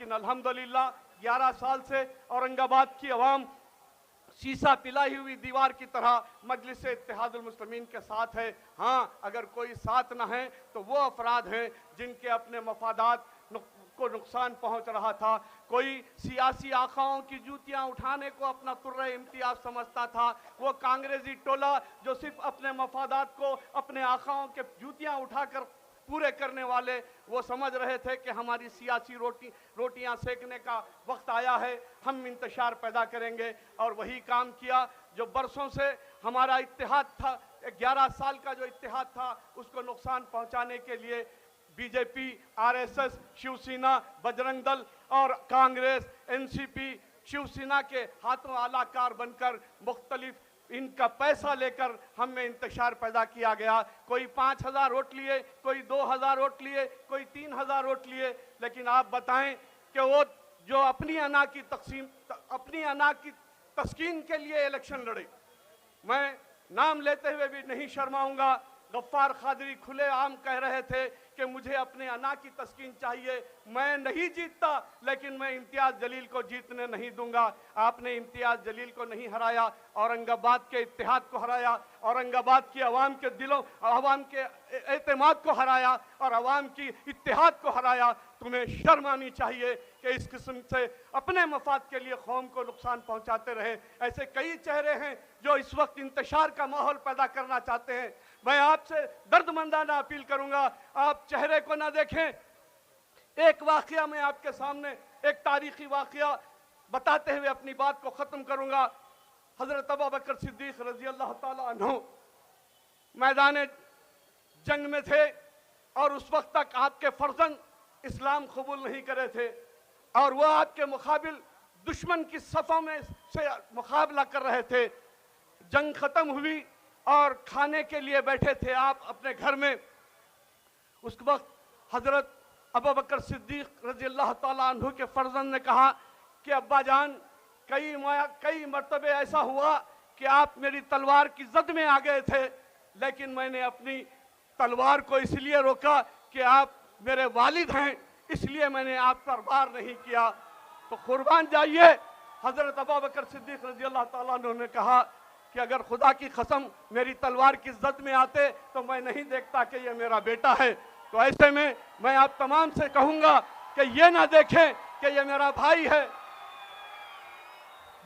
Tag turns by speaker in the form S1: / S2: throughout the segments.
S1: لیکن الحمدللہ 11 سال سے اورنگ کی عوام شیشہ پلائی ہوئی دیوار کی طرح مجلس اتحاد المسلمین کے ساتھ ہے۔ ہاں، اگر کوئی ساتھ نہ ہے تو وہ افراد ہیں جن کے اپنے مفادات کو نقصان پہنچ رہا تھا۔ کوئی سیاسی آقاؤں کی جوتیاں اٹھانے کو اپنا طرح امتیاز سمجھتا تھا، وہ کانگریسی ٹولہ جو صرف اپنے مفادات کو اپنے آقاؤں کے جوتیاں اٹھا کر پورے کرنے والے، وہ سمجھ رہے تھے کہ ہماری سیاسی روٹیاں سیکنے کا وقت آیا ہے، ہم انتشار پیدا کریں گے، اور وہی کام کیا جو برسوں سے ہمارا اتحاد تھا۔ 11 سال کا جو اتحاد تھا اس کو نقصان پہنچانے کے لیے بی جے پی، R S S, Shiv Sena, Bajrang دل اور کانگریس، این سی پی، شیو سینا کے ہاتھوں اعلیٰ کار بن کر مختلف ان کا پیسہ لے کر ہم میں انتشار پیدا کیا گیا۔ کوئی 5,000 ووٹ لیے، کوئی 2,000 ووٹ لیے، کوئی 3,000 ووٹ لیے، لیکن آپ بتائیں کہ وہ جو اپنی انا کی تسکین کے لیے الیکشن لڑے، میں نام لیتے ہوئے بھی نہیں شرماؤں گا، غفار قادری کھلے عام کہہ رہے تھے کہ مجھے اپنے انا کی تسکین چاہیے، میں نہیں جیتتا لیکن میں امتیاز جلیل کو جیتنے نہیں دوں گا۔ آپ نے امتیاز جلیل کو نہیں ہرایا، اورنگ آباد کے اتحاد کو ہرایا، اورنگ آباد کی عوام کے دلوں، عوام کے اعتماد کو ہرایا اور عوام کی اتحاد کو ہرایا۔ تمہیں شرم آنی چاہیے کہ اس قسم سے اپنے مفاد کے لیے قوم کو نقصان پہنچاتے رہے۔ ایسے کئی چہرے ہیں جو اس وقت انتشار کا ماحول پیدا کرنا چاہتے ہیں۔ میں آپ سے درد مندانہ اپیل کروں گا، آپ چہرے کو نہ دیکھیں۔ ایک واقعہ میں آپ کے سامنے، ایک تاریخی واقعہ بتاتے ہوئے اپنی بات کو ختم کروں گا۔ حضرت ابوبکر صدیق رضی اللہ تعالیٰ عنہ میدان جنگ میں تھے، اور اس وقت تک آپ کے فرزند اسلام قبول نہیں کرے تھے، اور وہ آپ کے مقابل دشمن کی صفوں میں سے مقابلہ کر رہے تھے۔ جنگ ختم ہوئی اور کھانے کے لیے بیٹھے تھے آپ اپنے گھر میں۔ اس وقت حضرت ابوبکر صدیق رضی اللہ تعالیٰ عنہ کے فرزند نے کہا کہ ابا جان، کئی مرتبے ایسا ہوا کہ آپ میری تلوار کی زد میں آ گئے تھے، لیکن میں نے اپنی تلوار کو اس لیے روکا کہ آپ میرے والد ہیں، اس لیے میں نے آپ پر وار نہیں کیا۔ تو قربان جائیے، حضرت ابوبکر صدیق رضی اللہ تعالیٰ عنہ نے کہا کہ اگر خدا کی قسم میری تلوار کی زد میں آتے تو میں نہیں دیکھتا کہ یہ میرا بیٹا ہے۔ تو ایسے میں آپ تمام سے کہوں گا کہ یہ نہ دیکھیں کہ یہ میرا بھائی ہے،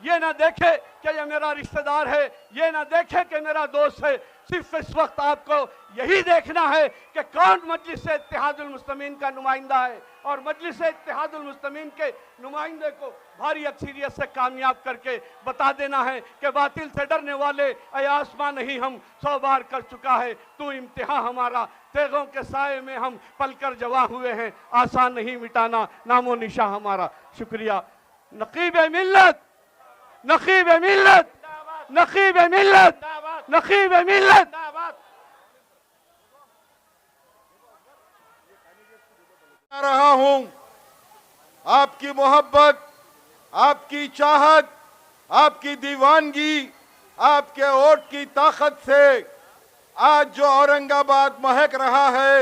S1: یہ نہ دیکھے کہ یہ میرا رشتہ دار ہے، یہ نہ دیکھے کہ میرا دوست ہے۔ صرف اس وقت آپ کو یہی دیکھنا ہے کہ کون مجلس اتحاد المسلمین کا نمائندہ ہے، اور مجلس اتحاد المسلمین کے نمائندے کو بھاری اکثریت سے کامیاب کر کے بتا دینا ہے کہ باطل سے ڈرنے والے اے آسمان نہیں، ہم 100 بار کر چکا ہے تو امتحان ہمارا، تیغوں کے سائے میں ہم پل کر جوا ہوئے ہیں، آسان نہیں مٹانا نام و نشاں ہمارا۔ شکریہ۔ نقیب ملت، نقیب ملت، نقیب ملت، نقیب ملت۔
S2: رہا ہوں آپ کی محبت، آپ کی چاہت، آپ کی دیوانگی، آپ کے ووٹ کی طاقت سے آج جو اورنگ آباد مہک رہا ہے،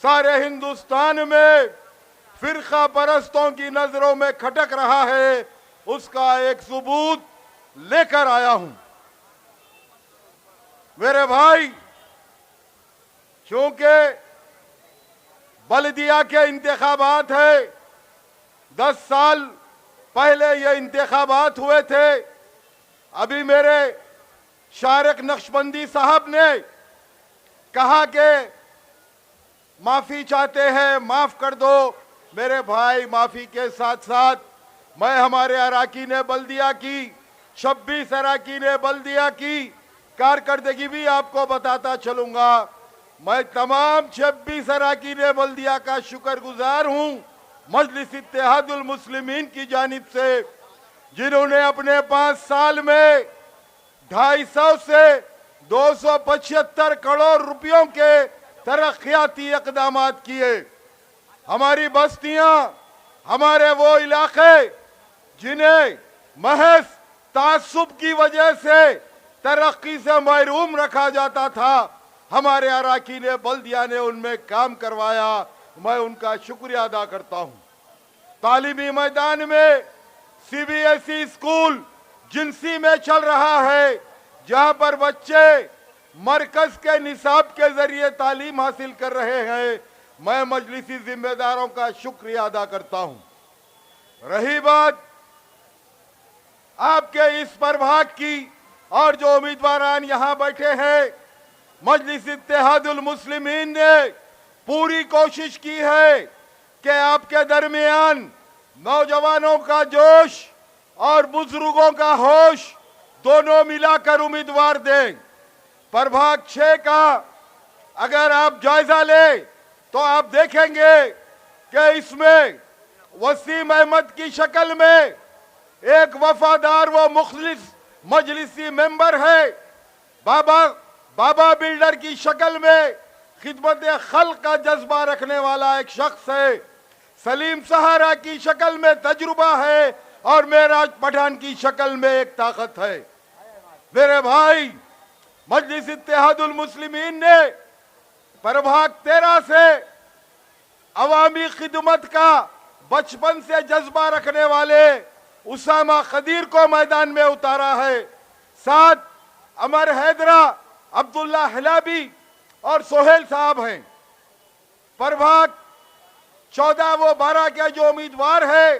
S2: سارے ہندوستان میں فرقہ پرستوں کی نظروں میں کھٹک رہا ہے، اس کا ایک ثبوت لے کر آیا ہوں۔ میرے بھائی، چونکہ بلدیہ کے انتخابات ہیں، 10 سال پہلے یہ انتخابات ہوئے تھے، ابھی میرے شارق نقشبندی صاحب نے کہا کہ معافی چاہتے ہیں، معاف کر دو۔ میرے بھائی، معافی کے ساتھ ساتھ میں ہمارے اراکین بلدیہ کی، 26 اراکین بلدیہ کی کارکردگی بھی آپ کو بتاتا چلوں گا۔ میں تمام 26 اراکین بلدیہ کا شکر گزار ہوں مجلس اتحاد المسلمین کی جانب سے، جنہوں نے اپنے 5 سال میں 250 سے 275 کروڑ روپیوں کے ترقیاتی اقدامات کیے۔ ہماری بستیاں، ہمارے وہ علاقے جنہیں محض تعصب کی وجہ سے ترقی سے محروم رکھا جاتا تھا، ہمارے اراکین بلدیہ نے ان میں کام کروایا، میں ان کا شکریہ ادا کرتا ہوں۔ تعلیمی میدان میں CBSE اسکول جنسی میں چل رہا ہے، جہاں پر بچے مرکز کے نصاب کے ذریعے تعلیم حاصل کر رہے ہیں۔ میں مجلسی ذمہ داروں کا شکریہ ادا کرتا ہوں۔ رہی بات آپ کے اس پربھاگ کی اور جو امیدواران یہاں بیٹھے ہیں، مجلس اتحاد المسلمین نے پوری کوشش کی ہے کہ آپ کے درمیان نوجوانوں کا جوش اور بزرگوں کا ہوش دونوں ملا کر امیدوار دیں۔ پربھاگ 6 کا اگر آپ جائزہ لیں تو آپ دیکھیں گے کہ اس میں وسیم احمد کی شکل میں ایک وفادار و مخلص مجلسی ممبر ہے، بابا بلڈر کی شکل میں خدمت خلق کا جذبہ رکھنے والا ایک شخص ہے، سلیم سہارا کی شکل میں تجربہ ہے، اور معراج پٹھان کی شکل میں ایک طاقت ہے۔ میرے بھائی، مجلس اتحاد المسلمین نے پربھاگ 13 سے عوامی خدمت کا بچپن سے جذبہ رکھنے والے اسامہ خدیر کو میدان میں اتارا ہے۔ ساتھ عمر حیدرہ، عبداللہ حلابی اور سہیل صاحب ہیں۔ پربھاگ 14 و 12 کے جو امیدوار ہیں،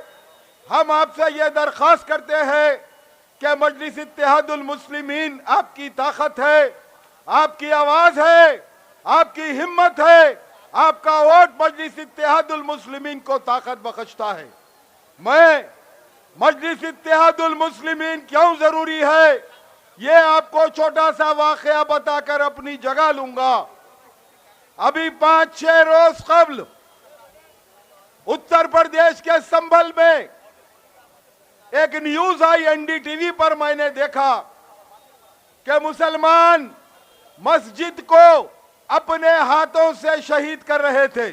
S2: ہم آپ سے یہ درخواست کرتے ہیں کہ مجلس اتحاد المسلمین آپ کی طاقت ہے، آپ کی آواز ہے، آپ کی ہمت ہے، آپ کا ووٹ مجلس اتحاد المسلمین کو طاقت بخشتا ہے۔ میں مجلس اتحاد المسلمین کیوں ضروری ہے یہ آپ کو چھوٹا سا واقعہ بتا کر اپنی جگہ لوں گا۔ ابھی 5-6 روز قبل اتر پردیش کے سنبھل میں ایک نیوز آئی NDTV پر، میں نے دیکھا کہ مسلمان مسجد کو اپنے ہاتھوں سے شہید کر رہے تھے۔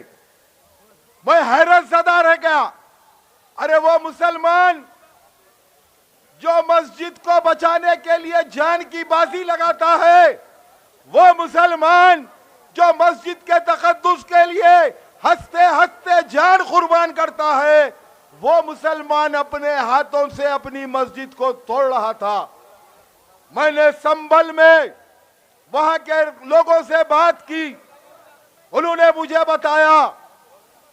S2: میں حیرت زدہ رہ گیا، ارے وہ مسلمان جو مسجد کو بچانے کے لیے جان کی بازی لگاتا ہے، وہ مسلمان جو مسجد کے تقدس کے لیے ہنستے ہنستے جان قربان کرتا ہے، وہ مسلمان اپنے ہاتھوں سے اپنی مسجد کو توڑ رہا تھا۔ میں نے سنبھل میں وہاں کے لوگوں سے بات کی، انہوں نے مجھے بتایا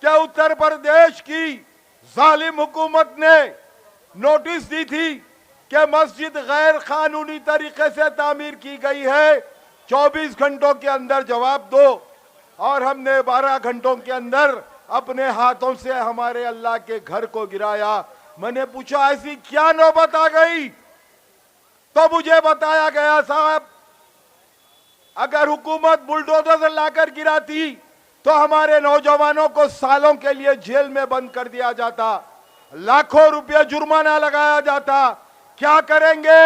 S2: کہ اتر پردیش کی ظالم حکومت نے نوٹس دی تھی کہ مسجد غیر قانونی طریقے سے تعمیر کی گئی ہے، 24 گھنٹوں کے اندر جواب دو، اور ہم نے 12 گھنٹوں کے اندر اپنے ہاتھوں سے ہمارے اللہ کے گھر کو گرایا۔ میں نے پوچھا ایسی کیا نوبت آ گئی؟ تو مجھے بتایا گیا صاحب اگر حکومت بلڈوزر لا کر گراتی تو ہمارے نوجوانوں کو سالوں کے لیے جیل میں بند کر دیا جاتا، لاکھوں روپے جرمانہ لگایا جاتا۔ کیا کریں گے؟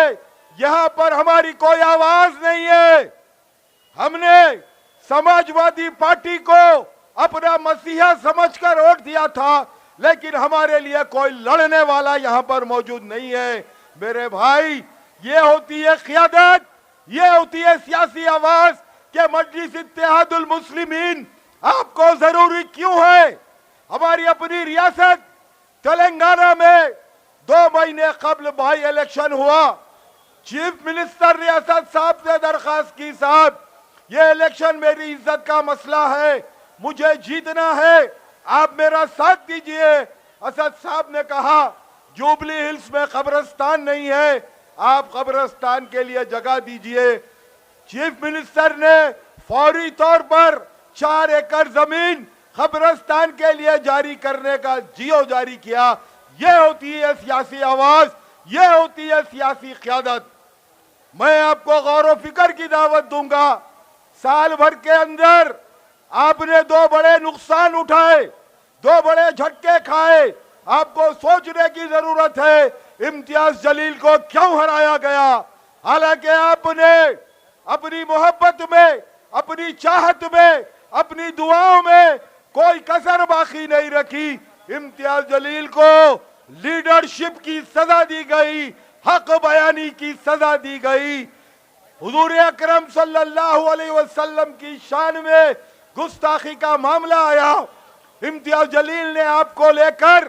S2: یہاں پر ہماری کوئی آواز نہیں ہے۔ ہم نے سماجوادی پارٹی کو اپنا مسیحا سمجھ کر ووٹ دیا تھا، لیکن ہمارے لیے کوئی لڑنے والا یہاں پر موجود نہیں ہے۔ میرے بھائی، یہ ہوتی ہے قیادت، یہ ہوتی ہے سیاسی آواز کہ مجلس اتحاد المسلمین آپ کو ضروری کیوں ہے؟ ہماری اپنی ریاست تلنگانہ میں 2 مہینے قبل بائی الیکشن ہوا، چیف منسٹر ریاست صاحب سے درخواست کی، صاحب یہ الیکشن میری عزت کا مسئلہ ہے، مجھے جیتنا ہے، آپ میرا ساتھ دیجئے۔ اسد صاحب نے کہا جوبلی ہلز میں قبرستان نہیں ہے، آپ قبرستان کے لیے جگہ دیجئے۔ چیف منسٹر نے فوری طور پر 4 ایکڑ زمین قبرستان کے لیے جاری کرنے کا جیو جاری کیا۔ یہ ہوتی ہے سیاسی آواز، یہ ہوتی ہے سیاسی قیادت۔ میں آپ کو غور و فکر کی دعوت دوں گا، سال بھر کے اندر آپ نے 2 بڑے نقصان اٹھائے، 2 بڑے جھٹکے کھائے۔ آپ کو سوچنے کی ضرورت ہے امتیاز جلیل کو کیوں ہرایا گیا، حالانکہ آپ نے اپنی محبت میں، اپنی چاہت میں، اپنی دعاؤں میں کوئی کسر باقی نہیں رکھی۔ امتیاز جلیل کو لیڈرشپ کی سزا دی گئی، حق بیانی کی سزا دی گئی۔ حضور اکرم صلی اللہ علیہ وسلم کی شان میں گستاخی کا معاملہ آیا، امتیاز جلیل نے آپ کو لے کر